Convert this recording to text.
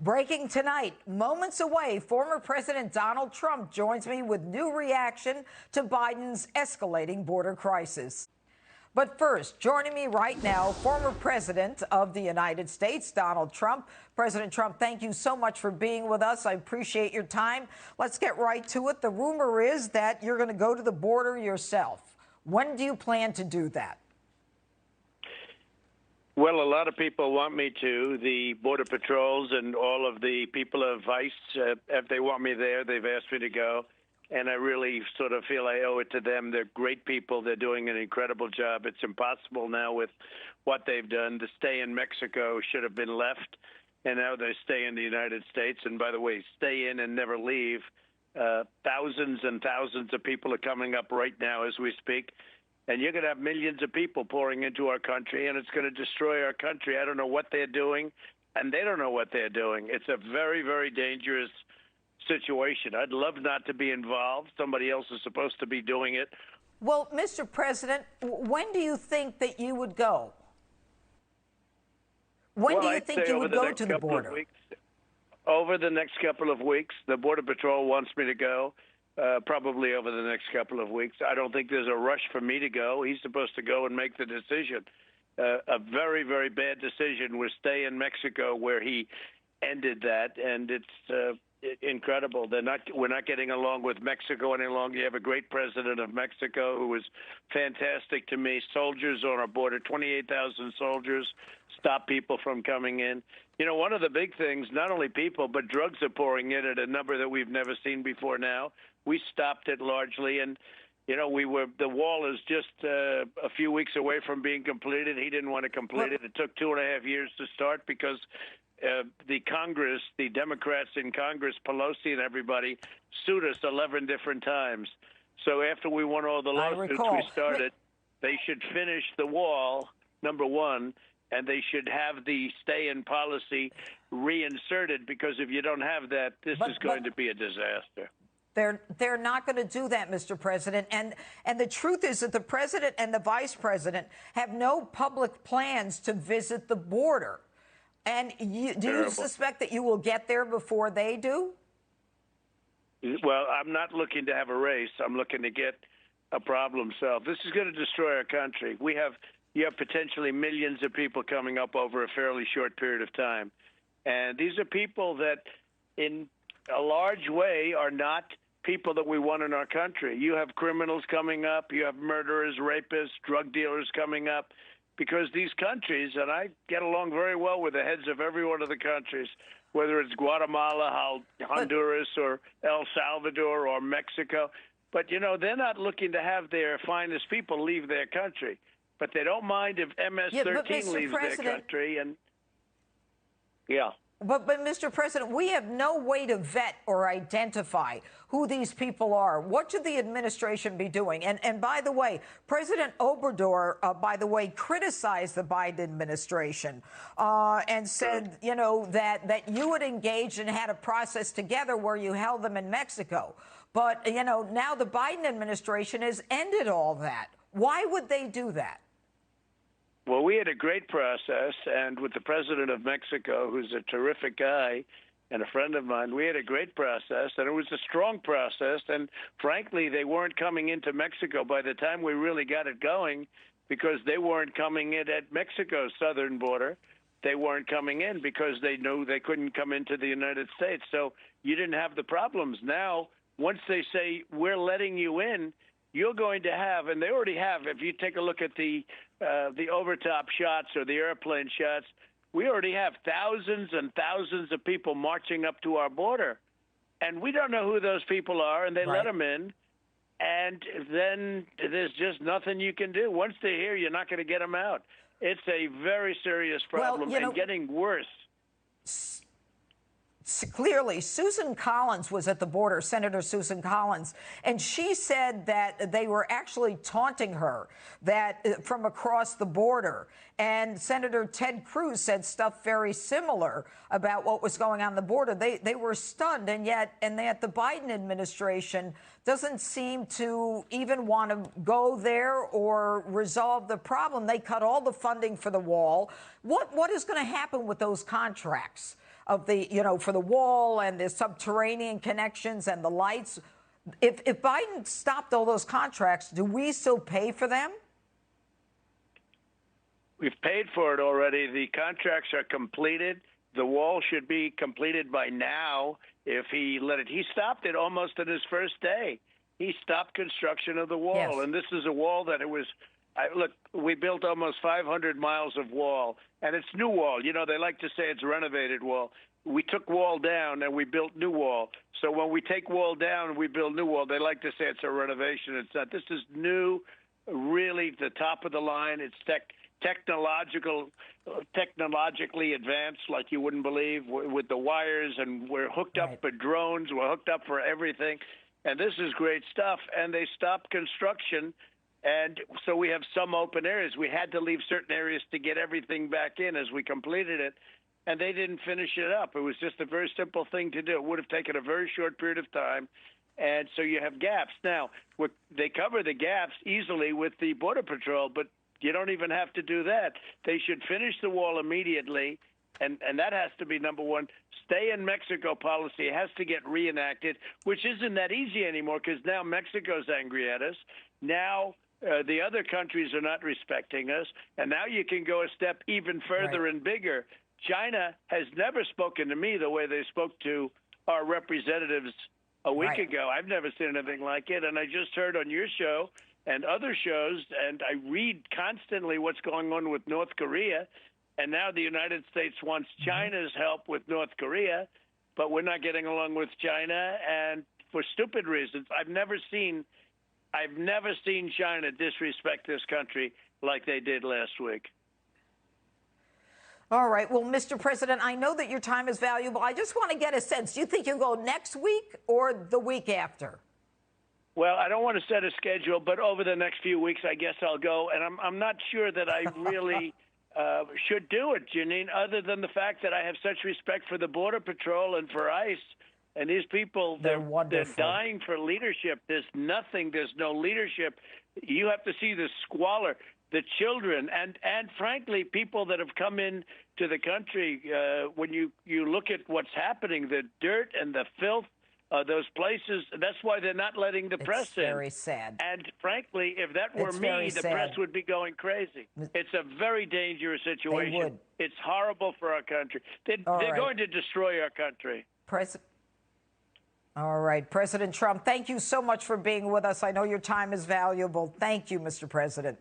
Breaking tonight, moments away, former President Donald Trump joins me with new reaction to Biden's escalating border crisis. But first, joining me right now, former President of the United States, Donald Trump. President Trump, thank you so much for being with us. I appreciate your time. Let's get right to it. The rumor is that you're going to go to the border yourself. When do you plan to do that? Well, a lot of people want me to. The Border Patrols and all of the people of ICE, if they want me there, they've asked me to go. And I really sort of feel I owe it to them. They're great people. They're doing an incredible job. It's impossible now with what they've done. The stay in Mexico should have been left, and now they stay in the United States. And by the way, stay in and never leave. Thousands and thousands of people are coming up right now as we speak. And you're going to have millions of people pouring into our country, and it's going to destroy our country. I don't know what they're doing, and they don't know what they're doing. It's a very, very dangerous situation. I'd love not to be involved. Somebody else is supposed to be doing it. Well, Mr. President, when do you think that you would go? When do you think you would go to the border? Over the next couple of weeks. The Border Patrol wants me to go. Probably over the next couple of weeks. I don't think there's a rush for me to go. He's supposed to go and make the decision. A very, very bad decision was stay in Mexico, where he ended that, and it's incredible. We're not getting along with Mexico any longer. You have a great president of Mexico who was fantastic to me. Soldiers on our border, 28,000 soldiers, stop people from coming in. You know, one of the big things, not only people, but drugs are pouring in at a number that we've never seen before now. We stopped it largely, and, you know, the wall is just a few weeks away from being completed. He didn't want to complete it. It took 2.5 years to start because the Congress, the Democrats in Congress, Pelosi and everybody, sued us 11 different times. So after we won all the lawsuits we started, they should finish the wall, number one, and they should have the stay-in policy reinserted, because if you don't have that, this is going to be a disaster. They're not going to do that, Mr. President. And the truth is that the president and the vice president have no public plans to visit the border. And do you suspect that you will get there before they do? Well, I'm not looking to have a race. I'm looking to get a problem solved. This is going to destroy our country. You have potentially millions of people coming up over a fairly short period of time. And these are people that, in a large way, are not people that we want in our country. You have criminals coming up. You have murderers, rapists, drug dealers coming up, because these countries, and I get along very well with the heads of every one of the countries, whether it's Guatemala, Honduras, or El Salvador, or Mexico. But, you know, they're not looking to have their finest people leave their country. But they don't mind if MS-13 leaves their country. And But, Mr. President, we have no way to vet or identify who these people are. What should the administration be doing? And by the way, President Obrador, criticized the Biden administration and said, you know, that you had engaged and had a process together where you held them in Mexico. But, you know, now the Biden administration has ended all that. Why would they do that? Well, we had a great process, and with the president of Mexico, who's a terrific guy and a friend of mine, we had a great process, and it was a strong process. And frankly, they weren't coming into Mexico by the time we really got it going, because they weren't coming in at Mexico's southern border. They weren't coming in because they knew they couldn't come into the United States. So you didn't have the problems. Now, once they say, we're letting you in, you're going to have, and they already have, if you take a look at the overtop shots or the airplane shots, we already have thousands and thousands of people marching up to our border. And we don't know who those people are, and they let them in. And then there's just nothing you can do. Once they're here, you're not going to get them out. It's a very serious problem, and getting worse. Clearly, Susan Collins was at the border, Senator Susan Collins, and she said that they were actually taunting her from across the border. And Senator Ted Cruz said stuff very similar about what was going on the border. They were stunned, and yet the Biden administration doesn't seem to even want to go there or resolve the problem. They cut all the funding for the wall. What is going to happen with those contracts? of the, for the wall and the subterranean connections and the lights. If Biden stopped all those contracts, do we still pay for them? We've paid for it already. The contracts are completed. The wall should be completed by now if he let it. He stopped it almost on his first day. He stopped construction of the wall. Yes. And this is a wall that it was, look, we built almost 500 miles of wall, and it's new wall. They like to say it's renovated wall. We took wall down and we built new wall. So when we take wall down and we build new wall, they like to say it's a renovation. It's not. This is new, really the top of the line. It's technologically advanced like you wouldn't believe, with the wires, and we're hooked up for drones. We're hooked up for everything. And this is great stuff. And they stopped construction. And so we have some open areas. We had to leave certain areas to get everything back in as we completed it. And they didn't finish it up. It was just a very simple thing to do. It would have taken a very short period of time. And so you have gaps. Now, they cover the gaps easily with the Border Patrol, but you don't even have to do that. They should finish the wall immediately, and that has to be number one. Stay in Mexico policy has to get reenacted, which isn't that easy anymore because now Mexico's angry at us. Now the other countries are not respecting us, and now you can go a step even further and bigger. China has never spoken to me the way they spoke to our representatives a week ago. I've never seen anything like it, and I just heard on your show and other shows, and I read constantly what's going on with North Korea, and now the United States wants China's help with North Korea, but we're not getting along with China, and for stupid reasons. I've never seen China disrespect this country like they did last week. All right. Well, Mr. President, I know that your time is valuable. I just want to get a sense. Do you think you'll go next week or the week after? Well, I don't want to set a schedule, but over the next few weeks, I guess I'll go. And I'm not sure that I really should do it, Jeanine, other than the fact that I have such respect for the Border Patrol and for ICE. And these people, they're dying for leadership. There's no leadership. You have to see the squalor, the children, and frankly, people that have come in to the country. When you look at what's happening, the dirt and the filth, those places, that's why they're not letting the press in. It's very sad. And frankly, if that were me, the press would be going crazy. It's a very dangerous situation. They would. It's horrible for our country. They're going to destroy our country. All right. President Trump, thank you so much for being with us. I know your time is valuable. Thank you, Mr. President.